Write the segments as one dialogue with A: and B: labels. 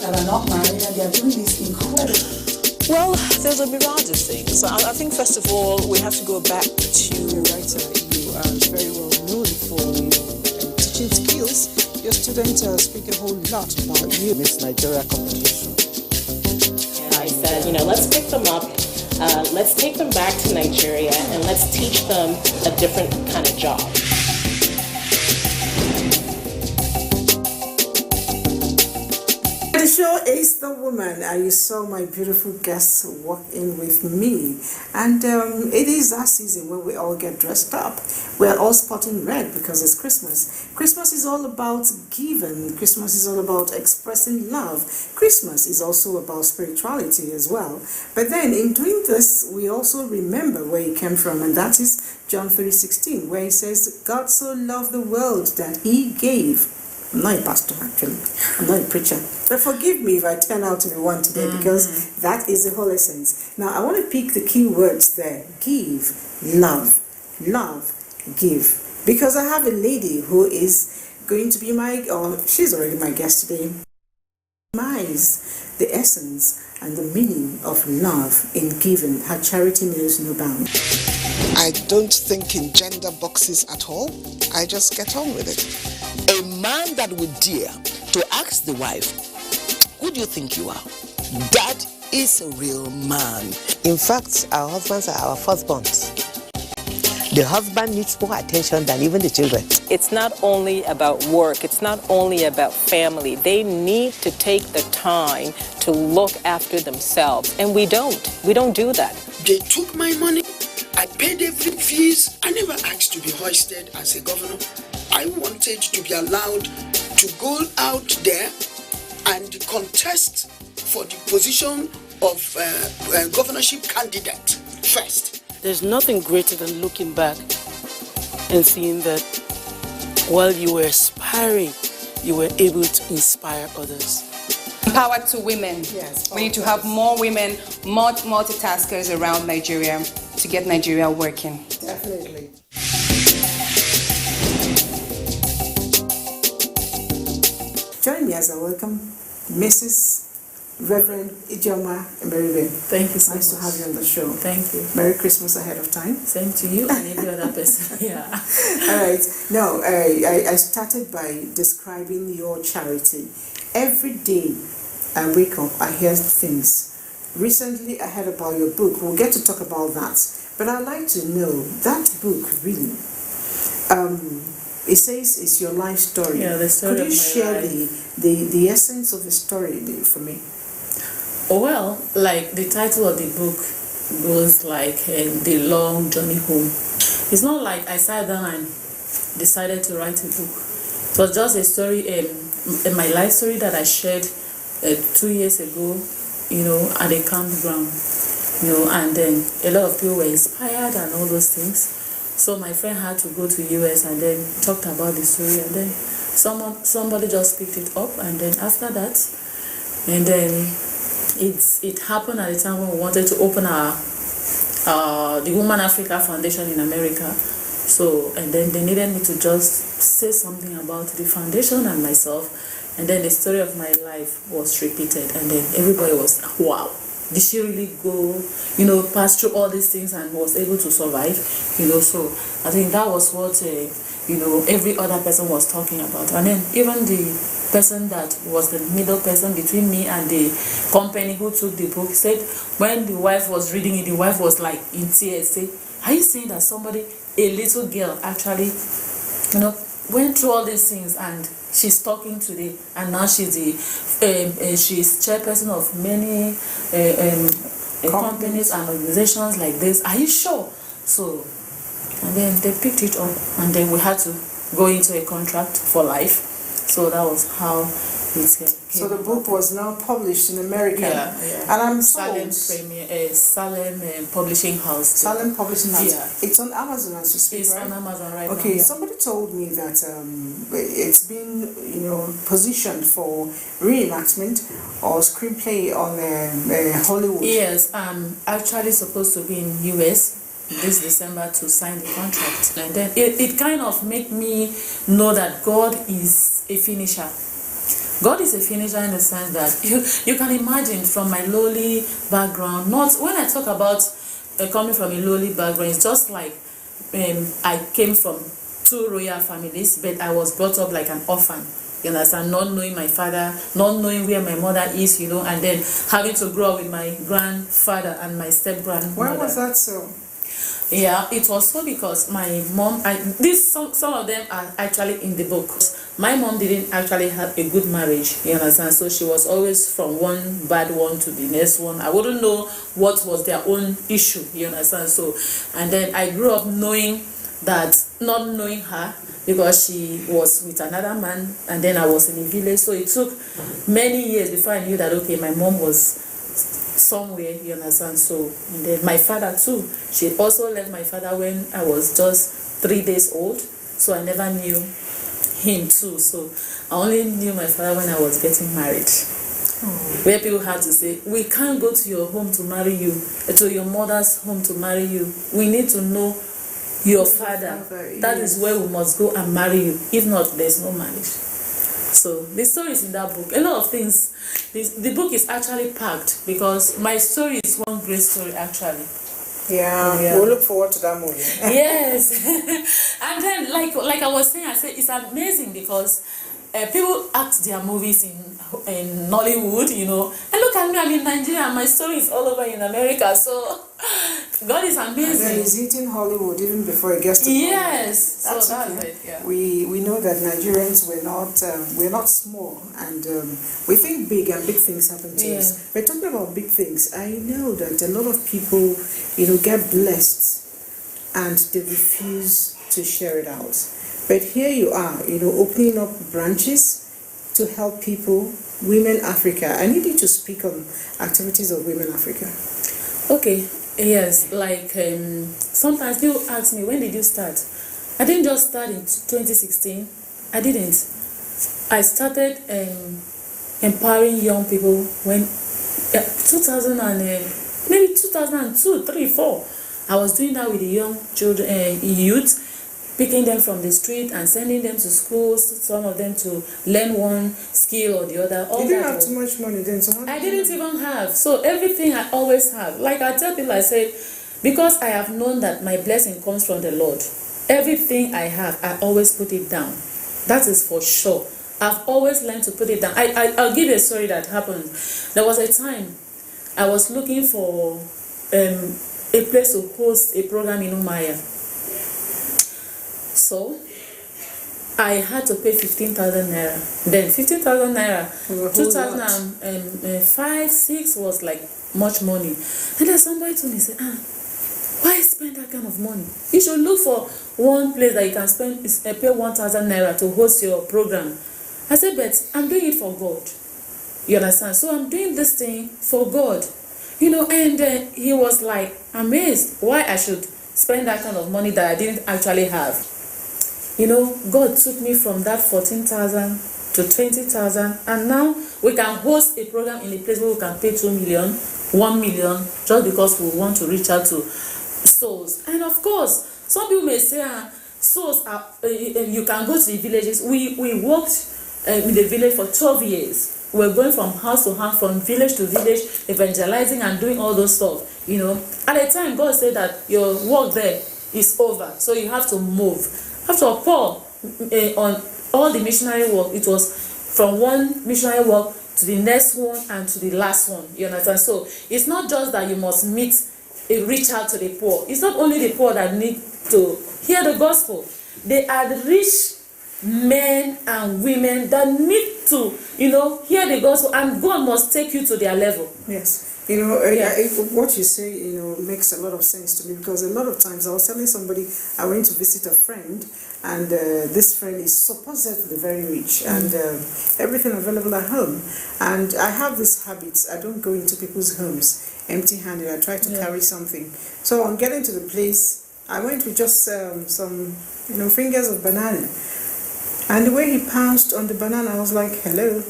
A: that are not married and they are doing this incredible.
B: Well, there's a mirage of things. I think first of all, we have to go back to
C: the writer. You are very well known for your teaching skills. Your students speak a whole lot about you. Miss Nigeria competition.
D: And I said, let's pick them up. Let's take them back to Nigeria and let's teach them a different kind of job.
C: The show is The Woman, and you saw my beautiful guests walk in with me. And it is that season where we all get dressed up. We're all sporting red because it's Christmas. Christmas is all about giving. Christmas is all about expressing love. Christmas is also about spirituality as well. But then in doing this, we also remember where he came from, and that is John 3:16, where he says, God so loved the world that he gave. I'm not a pastor, actually. I'm not a preacher. But forgive me if I turn out to be one today, because that is the whole essence. Now, I want to pick the key words there. Give, love, give. Because I have a lady who is going to be she's already my guest today. The essence and the meaning of love in giving. Her charity knows no bound. I don't think in gender boxes at all. I just get on with it.
E: A man that would dare to ask the wife, who do you think you are? That is a real man.
F: In fact, our husbands are our firstborns. The husband needs more attention than even the children.
B: It's not only about work, it's not only about family. They need to take the time to look after themselves, and we don't do that.
G: They took my money, I paid every fees. I never asked to be hoisted as a governor. I wanted to be allowed to go out there and contest for the position of governorship candidate first.
H: There's nothing greater than looking back and seeing that while you were aspiring, you were able to inspire others.
I: Power to women. Yes. We need to have more women, more multitaskers around Nigeria to get Nigeria working.
C: Definitely. Join me as I welcome Mrs. Reverend Ijoma Mberibe.
J: Thank you so much.
C: Nice to have you on the show.
J: Thank you.
C: Merry Christmas ahead of time.
J: Same to you and every other person. Yeah.
C: All right. Now, I started by describing your charity. Every day I wake up, I hear things. Recently, I heard about your book. We'll get to talk about that. But I'd like to know, that book really, it says it's your life story.
J: Yeah, the story
C: Could you
J: of my
C: share
J: life.
C: the essence of the story for me?
J: Well, like the title of the book goes like The Long Journey Home. It's not like I sat down and decided to write a book. It was just a story, my life story that I shared 2 years ago, at a campground, and then a lot of people were inspired and all those things. So my friend had to go to US and then talked about the story, and then somebody just picked it up, and then after that, and then it happened at the time when we wanted to open the Woman Africa Foundation in America. So, and then they needed me to just say something about the foundation and myself, and then the story of my life was repeated, and then everybody was, wow, did she really go, pass through all these things and was able to survive, so I think that was what, every other person was talking about. And then even the person that was the middle person between me and the company who took the book said, when the wife was reading it, the wife was like in tears, say, are you saying that a little girl actually, went through all these things and she's talking today, and now she's she's chairperson of many companies and organizations like this. Are you sure? So, and then they picked it up, and then we had to go into a contract for life. So that was how it came.
C: So the book was now published in America.
J: Yeah.
C: And I'm
J: Salem Publishing House.
C: Salem Publishing House.
J: Yeah.
C: It's on Amazon as we speak,
J: It's
C: right?
J: on Amazon right now.
C: Okay,
J: Yeah.
C: somebody told me that it's been, positioned for reenactment or screenplay on Hollywood.
J: Yes, I'm actually supposed to be in US this December to sign the contract, and then it kind of made me know that God is a finisher. God is a finisher in the sense that you can imagine from my lowly background, not when I talk about coming from a lowly background, it's just like I came from 2 royal families, but I was brought up like an orphan. You understand, not knowing my father, not knowing where my mother is, and then having to grow up with my grandfather and my step-grandmother.
C: Why was that so?
J: Yeah, it was so because my mom, some of them are actually in the book. My mom didn't actually have a good marriage, you understand, so she was always from one bad one to the next one. I wouldn't know what was their own issue, you understand, so, and then I grew up knowing that, not knowing her, because she was with another man, and then I was in the village, so it took many years before I knew that, okay, my mom was somewhere, you understand, so, and then my father too, she also left my father when I was just 3 days old, so I never knew him too, so I only knew my father when I was getting married. Where people had to say, we can't go to your home to marry you, to your mother's home to marry you, we need to know your father. That is where we must go and marry you. If not, there's no marriage. So the story is in that book. A lot of things. The book is actually packed because my story is one great story actually.
C: Yeah. We'll look forward to that movie.
J: Yes. And then like I was saying, I said it's amazing because people act their movies in Nollywood, and look at me, I'm in Nigeria, my story is all over in America, so God is amazing.
C: And then he's hitting Hollywood even before it gets to Hollywood.
J: Yes,
C: That's
J: so
C: okay.
J: That's it, yeah.
C: We know that Nigerians we're not small, and we think big, and big things happen to us. We're talking about big things. I know that a lot of people, get blessed, and they refuse to share it out. But here you are, opening up branches to help people, Women Africa. I need you to speak on activities of Women Africa.
J: Okay, yes, like sometimes people ask me, when did you start? I didn't just start in 2016. I didn't. I started empowering young people when 2000 and maybe 2002, 3, 4. I was doing that with the young children, youth. Picking them from the street and sending them to schools, some of them to learn one skill or the other.
C: You didn't have too much money then, so
J: I didn't even have. So everything I always have. Like I tell people, I say, because I have known that my blessing comes from the Lord, everything I have, I always put it down. That is for sure. I've always learned to put it down. I'll give you a story that happened. There was a time I was looking for a place to host a program in Umaya. So I had to pay 15,000 naira. Then 15,000 naira, 2005, 6 was like much money. And then somebody told me, say, why spend that kind of money? You should look for one place that you can pay 1,000 naira to host your program. I said, but I'm doing it for God. You understand? So I'm doing this thing for God. And he was like amazed why I should spend that kind of money that I didn't actually have. God took me from that 14,000 to 20,000, and now we can host a program in a place where we can pay 2 million, 1 million, just because we want to reach out to souls. And of course, some people may say, souls are, you can go to the villages. We worked in the village for 12 years. We're going from house to house, from village to village, evangelizing and doing all those stuff. At the time, God said that your work there is over, so you have to move. After Paul, on all the missionary work, it was from one missionary work to the next one and to the last one. You understand? So it's not just that you must reach out to the poor. It's not only the poor that need to hear the gospel. They are the rich men and women that need to, hear the gospel, and God must take you to their level.
C: Yes. What you say, makes a lot of sense to me, because a lot of times I was telling somebody I went to visit a friend, and this friend is supposedly very rich and everything available at home. And I have this habit, I don't go into people's homes empty-handed. I try to carry something. So on getting to the place, I went with just some, fingers of banana. And the way he pounced on the banana, I was like, hello.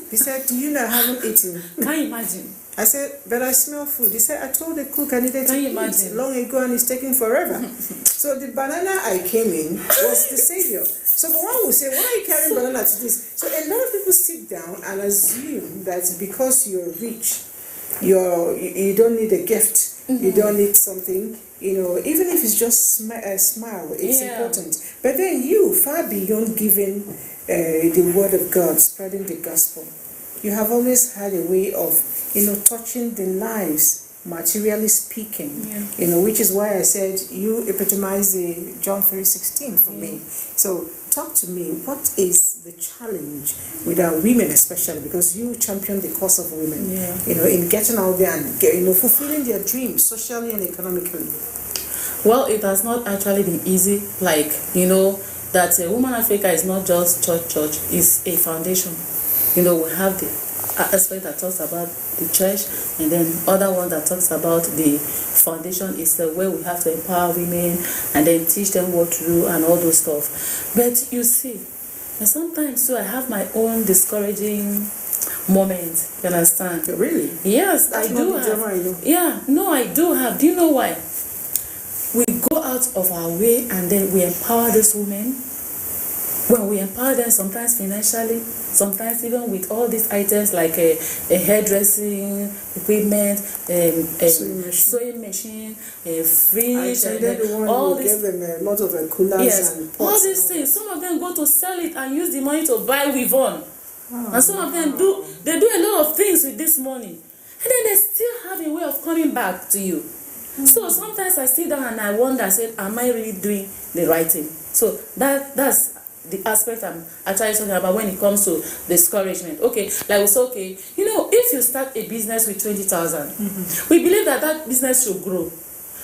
C: He said, do you know I haven't eaten?
J: Can you imagine?
C: I said, but I smell food. He said, I told the cook I needed to eat long ago, and it's taking forever. So the banana I came in was the savior. So for one will say, why are you carrying banana to this? So a lot of people sit down and assume that because you're rich, you don't need a gift, you don't need something, even if it's just a smile, it's important. But then you, far beyond giving the word of God, spreading the gospel, you have always had a way of, touching the lives, materially speaking, which is why I said you epitomize the John 3:16 for me. So talk to me, what is the challenge with our women especially, because you champion the cause of women, in getting out there and fulfilling their dreams socially and economically?
J: Well, it has not actually been easy, that Woman Africa is not just church, it's a foundation. We have the aspect that talks about the church, and then other one that talks about the foundation is the way we have to empower women and then teach them what to do and all those stuff. But you see, and sometimes too I have my own discouraging moments. You understand?
C: Really?
J: Yes,
C: That's
J: I do
C: not the drama,
J: have. Yeah, no, I do have. Do you know why? We go out of our way and then we empower these women. When we empower them, sometimes financially, sometimes even with all these items like a hairdressing equipment, sewing machine, fridge,
C: and then
J: all these.
C: Give them a lot of coolers and pots.
J: All these things. Some of them go to sell it and use the money to buy weave on, and some of them do a lot of things with this money, and then they still have a way of coming back to you. So sometimes I sit down and I wonder, I said, am I really doing the right thing? So that's the aspect I'm actually talking about when it comes to discouragement. Okay, like we say, okay, if you start a business with 20,000, we believe that business should grow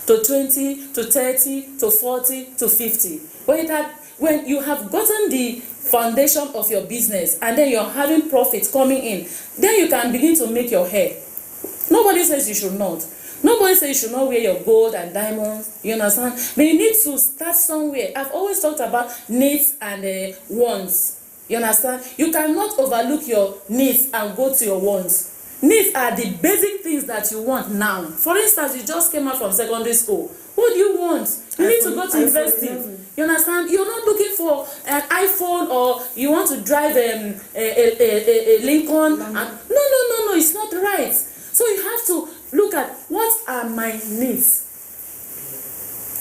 J: to 20, to 30, to 40, to 50. When you have gotten the foundation of your business and then you're having profits coming in, then you can begin to make your hair. Nobody says you should not. Nobody says you should not wear your gold and diamonds, you understand? But you need to start somewhere. I've always talked about needs and wants, you understand? You cannot overlook your needs and go to your wants. Needs are the basic things that you want now. For instance, you just came out from secondary school. What do you want? You need to go to university. You understand? You're not looking for an iPhone or you want to drive a Lincoln. No, it's not right. So you have to look at what are my needs.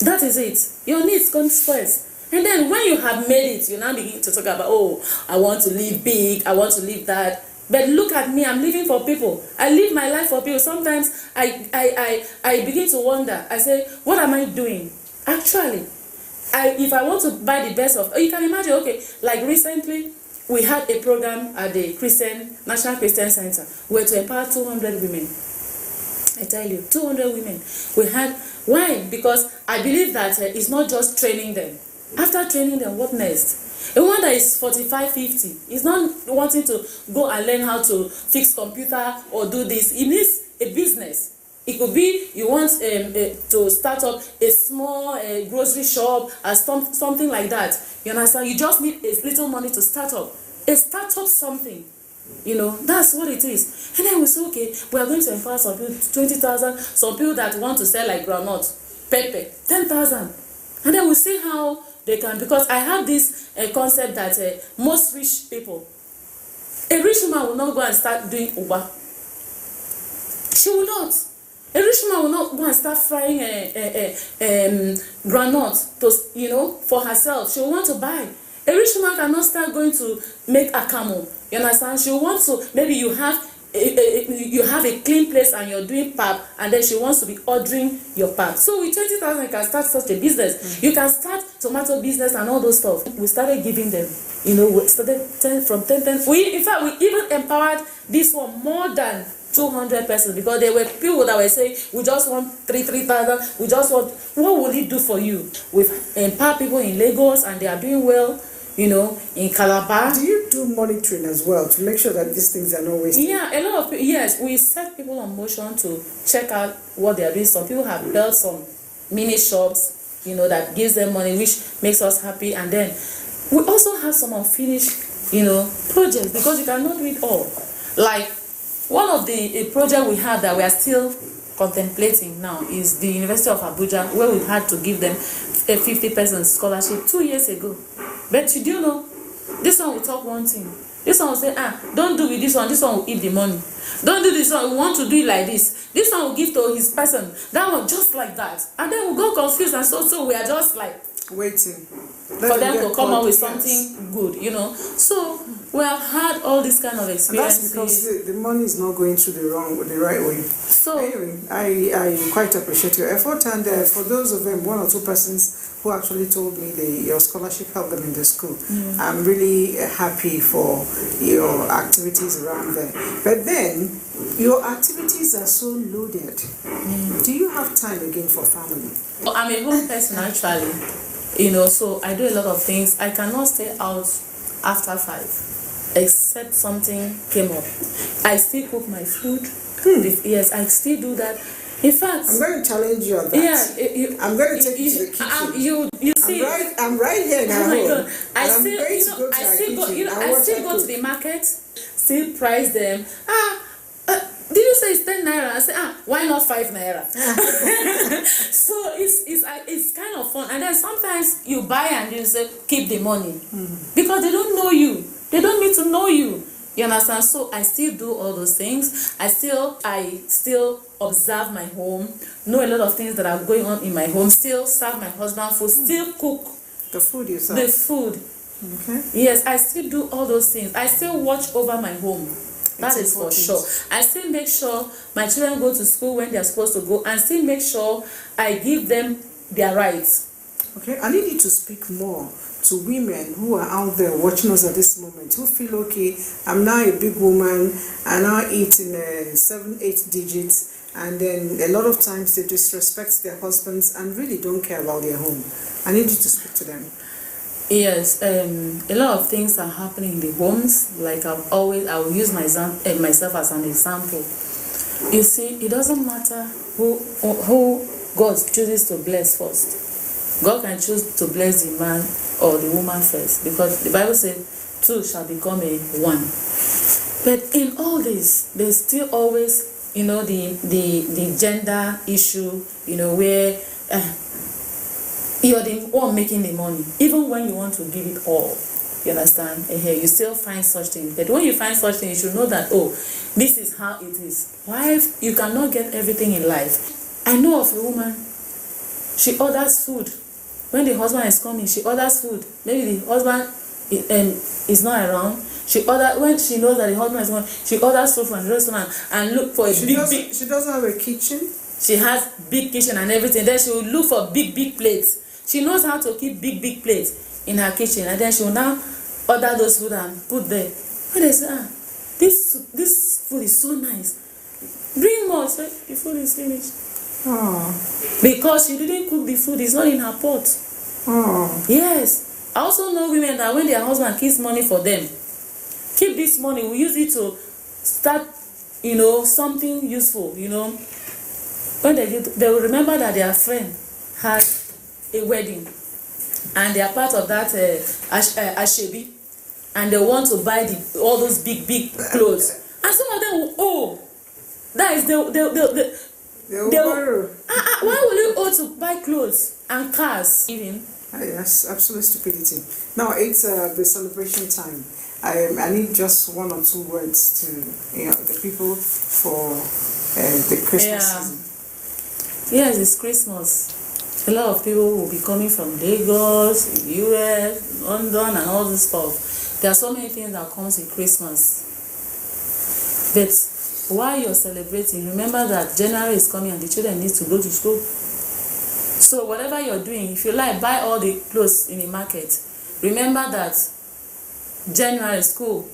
J: That is it. Your needs come first. And then when you have made it, you now begin to talk about, I want to live big, I want to live that. But look at me, I'm living for people. I live my life for people. Sometimes I begin to wonder. I say, what am I doing? Actually, if I want to buy the best of, you can imagine, okay, like recently, we had a program at the National Christian Center where to empower 200 women. I tell you, 200 women. Why? Because I believe that it's not just training them. After training them, what next? A woman that is 45, 50 is not wanting to go and learn how to fix computer or do this. It needs a business. It could be you want to start up a small grocery shop or something like that. You understand? You just need a little money to start up. Start up something. That's what it is. And then we say, okay, we are going to empower some people, 20,000, some people that want to sell like groundnut, pepper, 10,000. And then we see how they can, because I have this concept that most rich people, a rich woman will not go and start doing Uber. She will not. A rich woman will not go and start frying groundnut to, for herself. She will want to buy. A rich woman cannot start going to make a camel. You understand? She wants to, maybe you have a clean place and you're doing pap, and then she wants to be ordering your pap. So with 20,000, you can start such a business. You can start tomato business and all those stuff. We started giving them, we started from 10. In fact, we even empowered this one more than 200 persons, because there were people that were saying, we just want 3,000, we just want, what will it do for you? We've empowered people in Lagos and they are doing well, in Calabar.
C: Do you do monitoring as well to make sure that these things are not wasted?
J: Yeah, a lot of people, yes, we set people on motion to check out what they are doing. Some people have built some mini shops, that gives them money, which makes us happy. And then we also have some unfinished, projects, because you cannot do it all. Like, one of the project we have that we are still contemplating now is the University of Abuja, where we had to give them a 50% scholarship 2 years ago. But you do know, this one will talk one thing. This one will say, don't do with this one will eat the money. Don't do this one, we want to do it like this. This one will give to his person, that one just like that. And then we go confused, and so we are just like
C: waiting
J: for them to come up with something good, you know. So we have had all this kind of experiences.
C: And that's because the money is not going through the right way. So anyway, I quite appreciate your effort, and for those of them, 1 or 2 persons who actually told me your scholarship helped them in the school. I'm really happy for your activities around there. But then, your activities are so loaded. Do you have time again for family?
J: I'm a home person actually, you know, so I do a lot of things. I cannot stay out after 5, except something came up. I still cook my food. Yes, I still do that. In fact,
C: I'm going to challenge you on that.
J: Yeah,
C: I'm going to take you to the kitchen.
J: You see,
C: I'm right here now.
J: Oh my God!
C: I still
J: go to the market, still price them. Did you say it's 10 naira? I say, why not 5 naira? So it's kind of fun. And then sometimes you buy and you say, keep the money, because they don't know you. They don't need to know you. You understand? So I still do all those things. I still observe my home, know a lot of things that are going on in my home, still serve my husband food, still cook
C: the food yourself.
J: The food. Okay. Yes, I still do all those things. I still watch over my home. That is for sure. I still make sure my children go to school when they are supposed to go, and still make sure I give them their rights.
C: Okay, I need you to speak more to women who are out there watching us at this moment, who feel, okay, I'm now a big woman, I now eat in 7, 8 digits, and then a lot of times they disrespect their husbands and really don't care about their home. I need you to speak to them.
J: Yes, a lot of things are happening in the homes. Like I will use myself as an example. You see, it doesn't matter who God chooses to bless first. God can choose to bless the man or the woman first, because the Bible says 2 shall become a 1. But in all this, there's still always, you know, the gender issue, you know, where you're the one making the money, even when you want to give it all. You understand? You still find such things. But when you find such things, you should know that, oh, this is how it is. Life, you cannot get everything in life. I know of a woman, she orders food. When the husband is coming, she orders food. Maybe the husband is not around. When she knows that the husband is coming, she orders food from the restaurant and look for
C: She doesn't have a kitchen?
J: She has big kitchen and everything. Then she will look for big plates. She knows how to keep big plates in her kitchen, and then she will now order those food and put there. When they say, this food is so nice, bring more. So the food is finished.
C: Oh.
J: Because she didn't cook the food, it's not in her pot.
C: Oh.
J: Yes. I also know women that when their husband keeps money for them, keep this money, we use it to start, you know, something useful, you know. When they will remember that their friend has a wedding and they are part of that ashebi, and they want to buy all those big clothes, and some of them will that is why will you owe to buy clothes and cars even?
C: Yes, absolute stupidity. Now it's the celebration time. I need just 1 or 2 words to the people for the Christmas season.
J: Yes, it's Christmas. A lot of people will be coming from Lagos, US, London, and all this stuff. There are so many things that comes with Christmas. But while you're celebrating, remember that January is coming and the children need to go to school. So whatever you're doing, if you like, buy all the clothes in the market. Remember that January school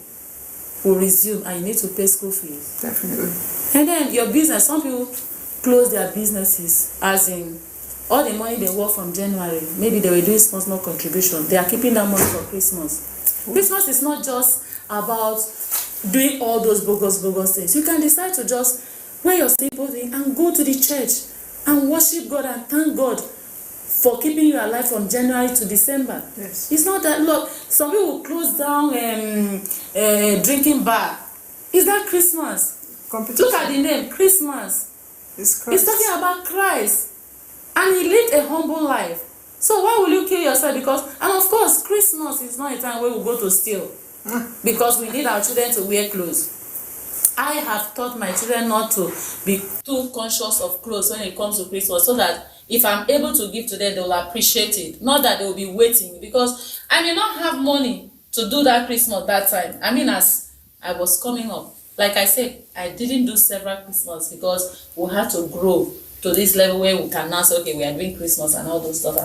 J: will resume and you need to pay school fees.
C: Definitely.
J: And then your business, some people close their businesses, as in all the money they work from January, maybe they were doing small contribution. They are keeping that money for Christmas. Christmas is not just about doing all those bogus things. You can decide to just wear your simple thing and go to the church and worship God and thank God for keeping you alive from January to December.
C: Yes.
J: It's not that, look, some people will close down drinking bar. Is that Christmas? Look at the name, Christmas.
C: It's Christ.
J: It's talking about Christ. And he lived a humble life. So why will you kill yourself? And of course, Christmas is not a time where we go to steal. because we need our children to wear clothes. I have taught my children not to be too conscious of clothes when it comes to Christmas, so that if I'm able to give to them, they will appreciate it. Not that they will be waiting, because I may not have money to do that Christmas that time. I mean, as I was coming up, like I said, I didn't do several Christmas because we had to grow to this level where we can now say, okay, we are doing Christmas and all those stuff.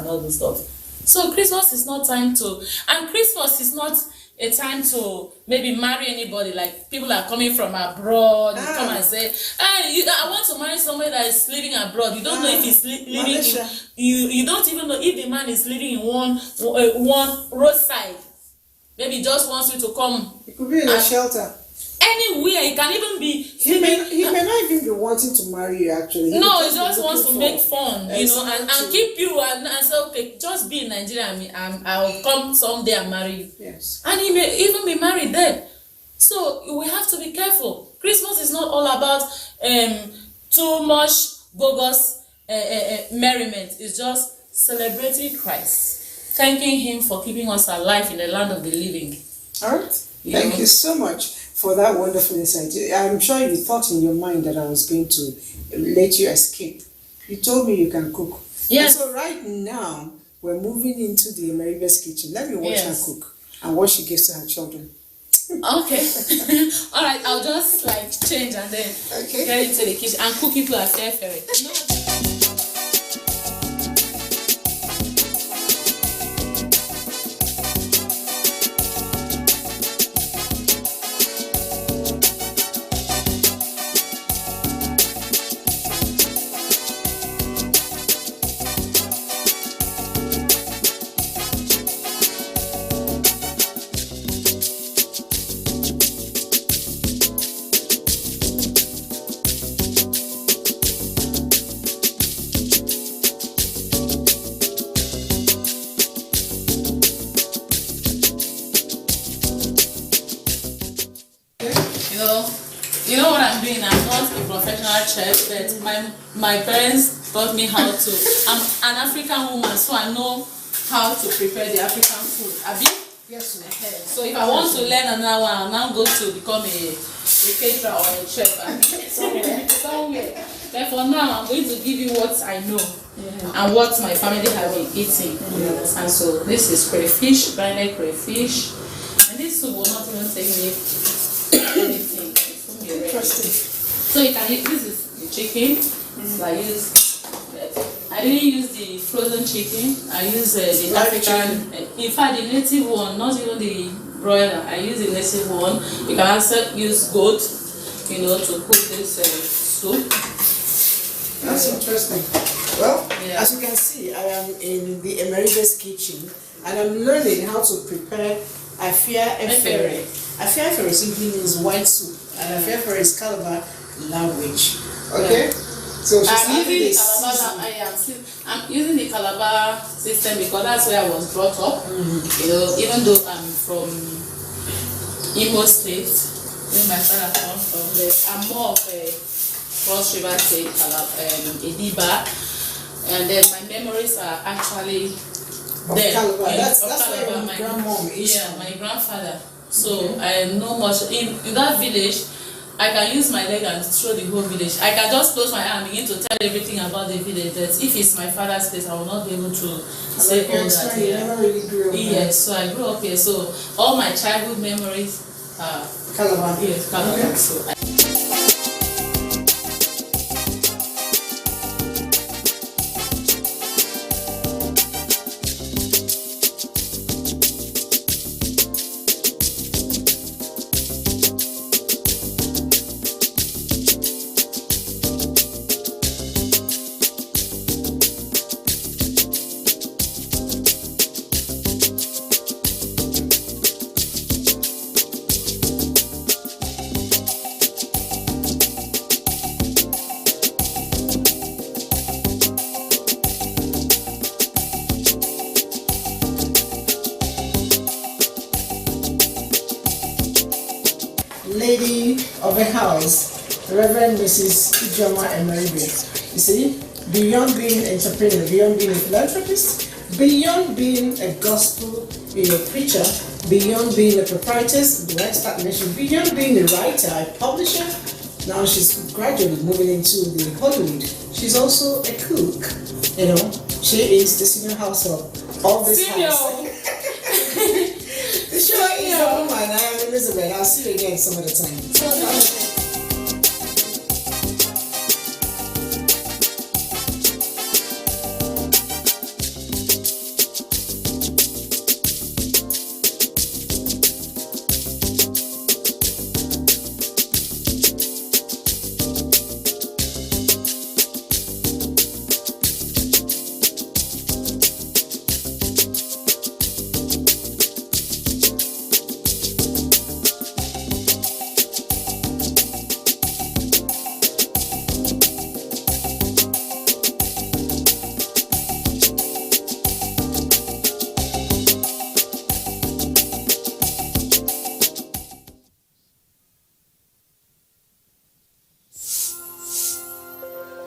J: So Christmas is not time to, and Christmas is not a time to maybe marry anybody. Like, people are coming from abroad, you come and say, hey, I want to marry somebody that is living abroad. You don't know if he's living in, you don't even know if the man is living in one roadside. Maybe he just wants you to come.
C: It could be in a shelter.
J: Anywhere, it can even be.
C: He may not even be wanting to marry you, actually.
J: He just wants to make fun, you know, and keep you and say, okay, just be in Nigeria. I'll come someday and marry you.
C: Yes.
J: And he may even be married there. So we have to be careful. Christmas is not all about too much bogus merriment. It's just celebrating Christ, thanking Him for keeping us alive in the land of the living.
C: All right. Thank you so much for that wonderful insight. I'm sure you thought in your mind that I was going to let you escape. You told me you can cook.
J: Yes.
C: And so right now, we're moving into the America's kitchen. Let me watch her cook and what she gives to her children.
J: Okay. All right, I'll just change and then get into the kitchen and cook people a fair ferret. You know what I'm doing? I'm not a professional chef, but my parents taught me how to. I'm an African woman, so I know how to prepare the African food. Abi?
C: Yes, ma'am.
J: So if I want to learn another one, I'll now go to become a caterer or a chef somewhere. But for now, I'm going to give you what I know and what my family have been eating. And so this is crayfish, grinded crayfish, and this soup will not even take me anything.
C: Interesting.
J: So you can use, this is the chicken. So I didn't use the frozen chicken. I use the African, in fact the native one, not even the broiler. I use the native one. You can also use goat, to cook this soup.
C: That's interesting. Well, as you can see, I am in the America's kitchen and I'm learning how to prepare afia efere. Afia efere simply means white soup. And afia efere is Calabar language. Okay? So
J: I'm using the Calabar system because that's where I was brought up. Even though I'm from Imo State, where my father comes from, I'm more of a Cross River State, Ediba, and then my memories are actually there.
C: Calabar. That's where my grandmom is.
J: Yeah, my grandfather. So I know much in that village. I can use my leg and show the whole village. I can just close my eye and begin to tell everything about the village. But if it's my father's place, I will not be able to say all that.
C: You never really grew up.
J: Yes, so I grew up here. So all my childhood memories are
C: Calabar.
J: Yes, Calabar.
C: Okay.
J: So
C: Lady of the house, Reverend Mrs. Ijoma Emeribe. You see, beyond being an entrepreneur, beyond being a philanthropist, beyond being a gospel preacher, beyond being a proprietress, do I start mentioning beyond being a writer, a publisher? Now she's gradually moving into the Hollywood. She's also a cook. You know, she is the senior house of all this house. The show is The Woman. I am Elizabeth. I'll see you again some other time.